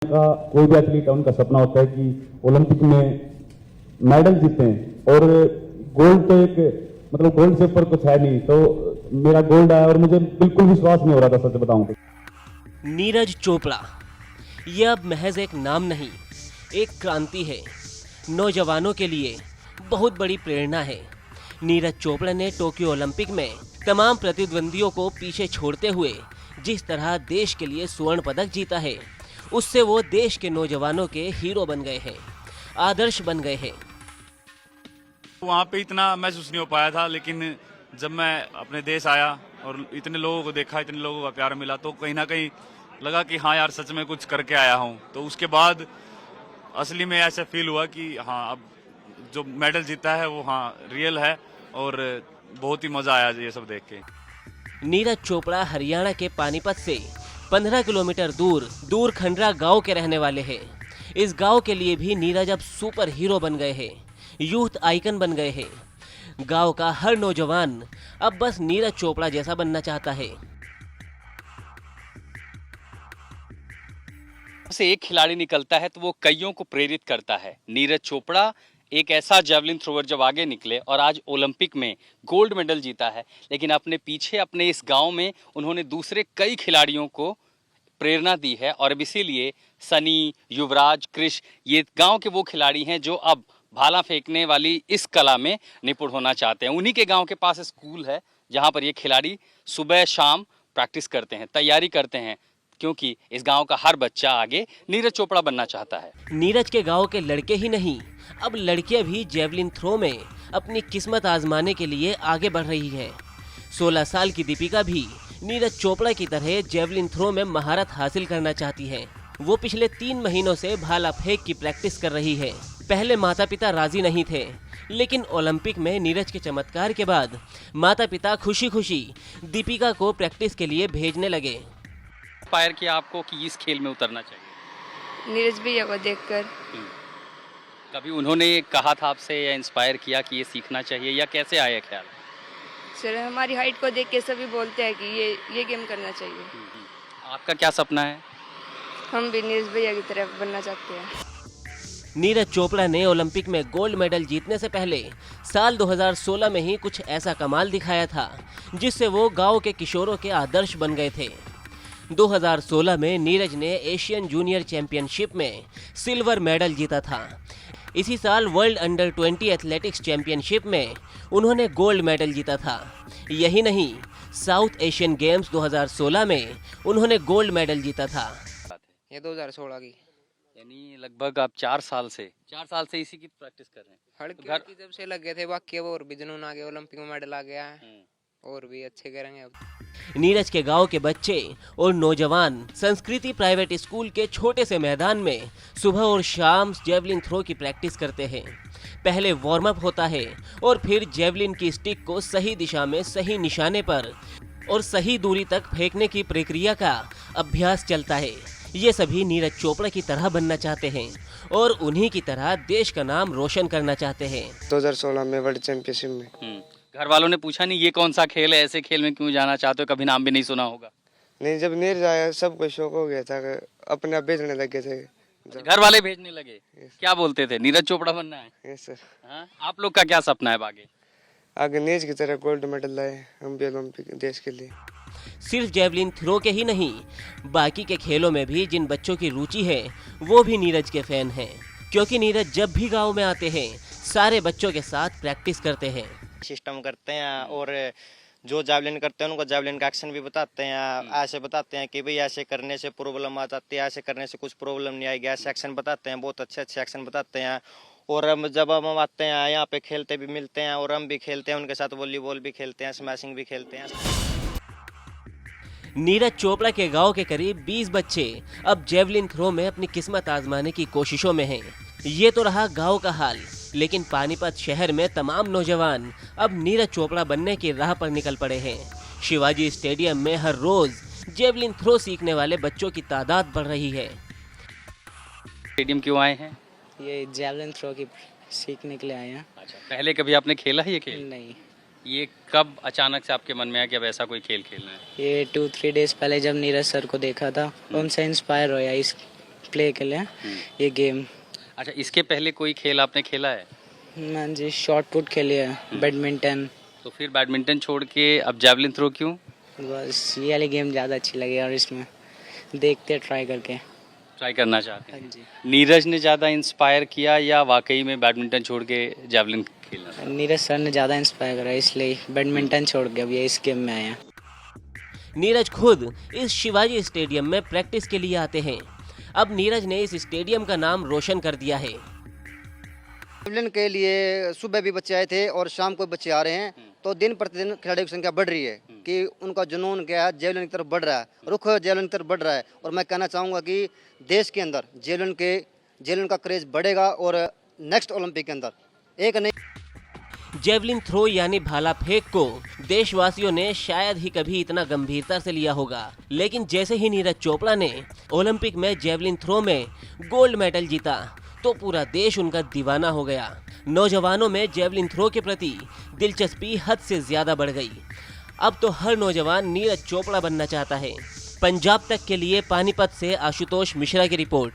का कोई भी एथलीट है उनका सपना होता है कि ओलंपिक में मेडल जीतें और गोल्ड तो एक मतलब गोल्ड से ऊपर कुछ है नहीं, तो मेरा गोल्ड आया और मुझे बिल्कुल विश्वास नहीं हो रहा था, सच बताऊं तो। नीरज चोपड़ा यह अब महज एक नाम नहीं, एक क्रांति है। नौजवानों के लिए बहुत बड़ी प्रेरणा है। नीरज चोपड़ा ने टोक्यो ओलंपिक में तमाम प्रतिद्वंदियों को पीछे छोड़ते हुए जिस तरह देश के लिए स्वर्ण पदक जीता है, उससे वो देश के नौजवानों के हीरो बन गए हैं, आदर्श बन गए हैं। वहाँ पे इतना महसूस नहीं हो पाया था, लेकिन जब मैं अपने देश आया और इतने लोगों को देखा, इतने लोगों का प्यार मिला, तो कहीं ना कहीं लगा कि हाँ यार, सच में कुछ करके आया हूँ। तो उसके बाद असली में ऐसा फील हुआ कि हाँ, अब जो मेडल जीता है वो हाँ रियल है, और बहुत ही मजा आया ये सब देख के। नीरज चोपड़ा हरियाणा के पानीपत से 15 किलोमीटर दूर खंडरा गांव के रहने वाले हैं। इस गांव के लिए भी नीरज अब सुपर हीरो बन गए हैं, यूथ आइकन बन गए हैं। गांव का हर नौजवान अब बस नीरज चोपड़ा जैसा बनना चाहता है। से एक खिलाड़ी निकलता है तो वो कईयों को प्रेरित करता है। नीरज चोपड़ा एक ऐसा जेवलिन थ्रोवर जब आगे निकले और आज ओलंपिक में गोल्ड मेडल जीता है, लेकिन अपने पीछे अपने इस गांव में उन्होंने दूसरे कई खिलाड़ियों को प्रेरणा दी है। और अब इसीलिए सनी, युवराज, कृष ये गांव के वो खिलाड़ी हैं जो अब भाला फेंकने वाली इस कला में निपुण होना चाहते हैं। उन्हीं के गांव के पास स्कूल है जहां पर ये खिलाड़ी सुबह शाम प्रैक्टिस करते हैं, तैयारी करते हैं, क्योंकि इस गांव का हर बच्चा आगे नीरज चोपड़ा बनना चाहता है। नीरज के गांव के लड़के ही नहीं, अब लड़कियां भी जेवलिन थ्रो में अपनी किस्मत आजमाने के लिए आगे बढ़ रही है। 16 साल की दीपिका भी नीरज चोपड़ा की तरह जेवलिन थ्रो में महारत हासिल करना चाहती है। वो पिछले 3 महीनों से भाला फेंक की प्रैक्टिस कर रही है। पहले माता पिता राजी नहीं थे, लेकिन ओलंपिक में नीरज के चमत्कार के बाद माता पिता खुशी खुशी दीपिका को प्रैक्टिस के लिए भेजने लगे। इंस्पायर किया आपको कि इस खेल में उतरना चाहिए? नीरज भैया को देखकर। कभी उन्होंने कहा था आपसे या इंस्पायर किया कि ये सीखना चाहिए, या कैसे आया ख्याल? सर हमारी हाइट को देख के सभी बोलते हैं कि ये गेम करना चाहिए। आपका क्या सपना है? हम भी नीरज भैया की तरह बनना चाहते हैं। नीरज चोपड़ा ने ओलंपिक में गोल्ड मेडल जीतने से पहले साल 2016 में ही कुछ ऐसा कमाल दिखाया था, जिससे वो गांव के किशोरों के आदर्श बन गए थे। 2016 में नीरज ने एशियन जूनियर चैंपियनशिप में सिल्वर मेडल जीता था। इसी साल वर्ल्ड अंडर 20 एथलेटिक्स चैंपियनशिप में उन्होंने गोल्ड मेडल जीता था। यही नहीं, साउथ एशियन गेम्स 2016 में उन्होंने गोल्ड मेडल जीता था। ये 2016 की, यानी लगभग आप 4 साल से इसी की प्रैक्टिस कर रहे हैं। हड़के की जब से लगे थे, बाकी अब और भी जुनून आ गया, ओलंपिक में मेडल आ गया है, और भी अच्छे करेंगे अब। नीरज के गांव के बच्चे और नौजवान संस्कृति प्राइवेट स्कूल के छोटे से मैदान में सुबह और शाम जेवलिन थ्रो की प्रैक्टिस करते हैं। पहले वार्म अप होता है और फिर जेवलिन की स्टिक को सही दिशा में सही निशाने पर और सही दूरी तक फेंकने की प्रक्रिया का अभ्यास चलता है। ये सभी नीरज चोपड़ा की तरह बनना चाहते हैं और उन्हीं की तरह देश का नाम रोशन करना चाहते हैं। 2016 में वर्ल्ड चैंपियनशिप में घर वालों ने पूछा नहीं ये कौन सा खेल है, ऐसे खेल में क्यों जाना चाहते हो? कभी नाम भी नहीं सुना होगा। नहीं, जब नीरज आया सबको शौक हो गया था, अपने आप भेजने लगे थे। घर वाले भेजने लगे? क्या बोलते थे? नीरज चोपड़ा बनना है? Yes sir. हाँ? आप लोग का क्या सपना है आगे? आगे नीरज की तरह गोल्ड मेडल लाए हम भी ओलंपिक देश के लिए। सिर्फ जेवलिन थ्रो के ही नहीं, बाकी के खेलों में भी जिन बच्चों की रुचि है वो भी नीरज के फैन हैं, क्योंकि नीरज जब भी गांव में आते हैं सारे बच्चों के साथ प्रैक्टिस करते हैं। सिस्टम करते हैं और जो जावलिन करते हैं उनको जावलिन का एक्शन भी बताते हैं। ऐसे बताते हैं कि भाई ऐसे करने से प्रॉब्लम आ जाती है, ऐसे करने से कुछ प्रॉब्लम नहीं आएगी, ऐसे एक्शन बताते हैं, बहुत अच्छे अच्छे एक्शन बताते हैं। और हम जब हम आते हैं यहाँ पे खेलते भी मिलते हैं, और हम भी खेलते हैं उनके साथ, वॉलीबॉल भी खेलते हैं, स्मैशिंग भी खेलते हैं। नीरज चोपड़ा के गांव के करीब 20 बच्चे अब जेवलिन थ्रो में अपनी किस्मत आजमाने की कोशिशों में हैं। ये तो रहा गांव का हाल, लेकिन पानीपत शहर में तमाम नौजवान अब नीरज चोपड़ा बनने की राह पर निकल पड़े हैं। शिवाजी स्टेडियम में हर रोज जेवलिन थ्रो सीखने वाले बच्चों की तादाद बढ़ रही है। स्टेडियम क्यों आए हैं? ये जेवलिन थ्रो की सीखने के लिए आए हैं। अच्छा, पहले कभी आपने खेला है ये खेल? नहीं, ये कब अचानक से आपके मन में आया कि अब ऐसा कोई खेल खेलना है? ये 2-3 डेज पहले जब नीरज सर को देखा था, उनसे इंस्पायर होया इस प्ले के लिए ये गेम। अच्छा, इसके पहले कोई खेल आपने खेला है? हाँ जी, शॉर्ट पुट खेली है, बैडमिंटन। तो फिर बैडमिंटन छोड़ के अब जैवलिन थ्रो क्यों? बस ये वाली गेम ज़्यादा अच्छी लगी और इसमें देखते ट्राई करके। ट्राई करना चाहते हाँ हैं? जी, नीरज ने ज़्यादा इंस्पायर किया या वाकई में बैडमिंटन छोड़ के जैवलिन खेलना था? नीरज सर ने ज़्यादा इंस्पायर करा, इसलिए बैडमिंटन छोड़ के अब ये इस गेम में आया। नीरज खुद इस शिवाजी स्टेडियम में प्रैक्टिस के लिए आते हैं। अब नीरज ने इस स्टेडियम का नाम रोशन कर दिया है। जेवलिन के लिए सुबह भी बच्चे आए थे और शाम को बच्चे आ रहे हैं, तो दिन प्रतिदिन खिलाड़ियों की संख्या बढ़ रही है कि उनका जुनून क्या है, जेवलिन की तरफ बढ़ रहा है, रुख जेवलिन की तरफ बढ़ रहा है। और मैं कहना चाहूँगा कि देश के अंदर जेवलिन का क्रेज बढ़ेगा और नेक्स्ट ओलंपिक के अंदर एक नई जेवलिन थ्रो यानी भाला फेंक को देशवासियों ने शायद ही कभी इतना गंभीरता से लिया होगा, लेकिन जैसे ही नीरज चोपड़ा ने ओलंपिक में जेवलिन थ्रो में गोल्ड मेडल जीता तो पूरा देश उनका दीवाना हो गया। नौजवानों में जेवलिन थ्रो के प्रति दिलचस्पी हद से ज्यादा बढ़ गई। अब तो हर नौजवान नीरज चोपड़ा बनना चाहता है। पंजाब तक के लिए पानीपत से आशुतोष मिश्रा की रिपोर्ट।